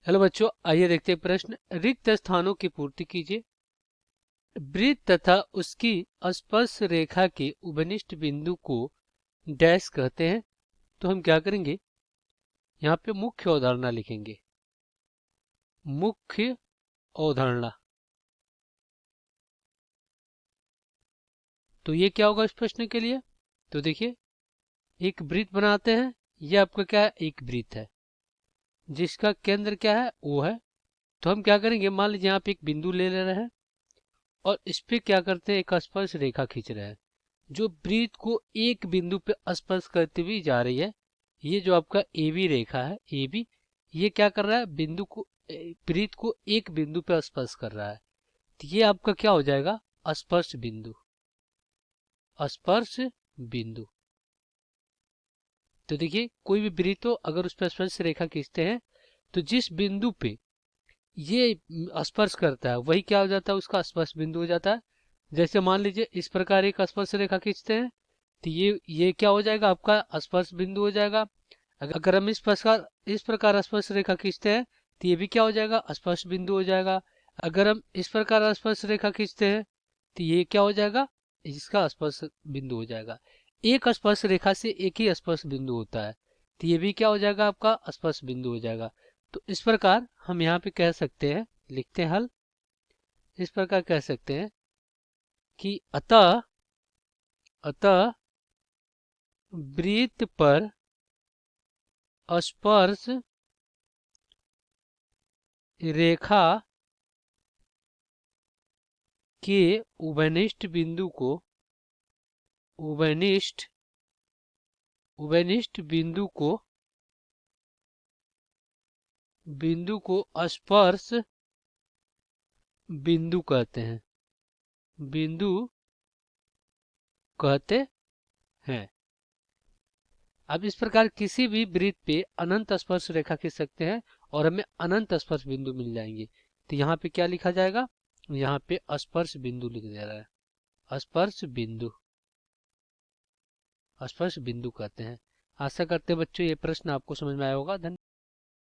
Hello बच्चों, आइए देखते हैं प्रश्न। रिक्त स्थानों की पूर्ति कीजिए। वृत्त तथा उसकी स्पर्श रेखा के उपनिष्ठ बिंदु को डैश कहते हैं। तो हम क्या करेंगे, यहाँ पे मुख्य अवधारणा लिखेंगे। मुख्य अवधारणा। तो ये क्या होगा इस प्रश्न के लिए? तो देखिए, एक वृत्त बनाते हैं। ये आपका क्या है? एक वृत्त है जिसका केंद्र क्या है? वो है। तो हम क्या करेंगे, मान लीजिए यहाँ पे एक बिंदु ले रहे हैं और इस पे क्या करते हैं, एक स्पर्श रेखा खींच रहे हैं जो वृत्त को एक बिंदु पे स्पर्श करती हुई जा रही है। ये जो आपका ए बी रेखा है, ए बी, ये क्या कर रहा है, बिंदु को, वृत्त को एक बिंदु पे स्पर्श कर रहा है। तो ये आपका क्या हो जाएगा? स्पर्श बिंदु। स्पर्श बिंदु। तो देखिए, कोई भी वृत्त हो, अगर उस पर स्पर्श रेखा खींचते हैं तो जिस बिंदु पे ये स्पर्श करता है वही क्या हो जाता है? उसका स्पर्श बिंदु हो जाता है। जैसे मान लीजिए इस प्रकार एक स्पर्श रेखा खींचते हैं तो ये क्या हो जाएगा? आपका स्पर्श बिंदु हो जाएगा। अगर हम इस प्रकार स्पर्श रेखा खींचते हैं तो ये भी क्या हो जाएगा? स्पर्श बिंदु हो जाएगा। अगर हम इस प्रकार स्पर्श रेखा खींचते हैं तो ये क्या हो जाएगा? इसका स्पर्श बिंदु हो जाएगा। एक स्पर्श रेखा से एक ही स्पर्श बिंदु होता है, तो ये भी क्या हो जाएगा? आपका स्पर्श बिंदु हो जाएगा। तो इस प्रकार हम यहाँ पे कह सकते हैं, लिखते हैं हल। इस प्रकार कह सकते हैं कि अतः अतः वृत्त पर स्पर्श रेखा के उभयनिष्ठ बिंदु को उभयनिष्ठ उभयनिष्ठ बिंदु को स्पर्श बिंदु कहते हैं। बिंदु कहते हैं। अब इस प्रकार किसी भी वृत्त पे अनंत स्पर्श रेखा खींच सकते हैं और हमें अनंत स्पर्श बिंदु मिल जाएंगे। तो यहाँ पे क्या लिखा जाएगा? यहाँ पे स्पर्श बिंदु लिख दे रहा है। स्पर्श बिंदु। स्पर्श बिंदु कहते हैं। आशा करते हैं बच्चों ये प्रश्न आपको समझ में आया होगा। धन्यवाद।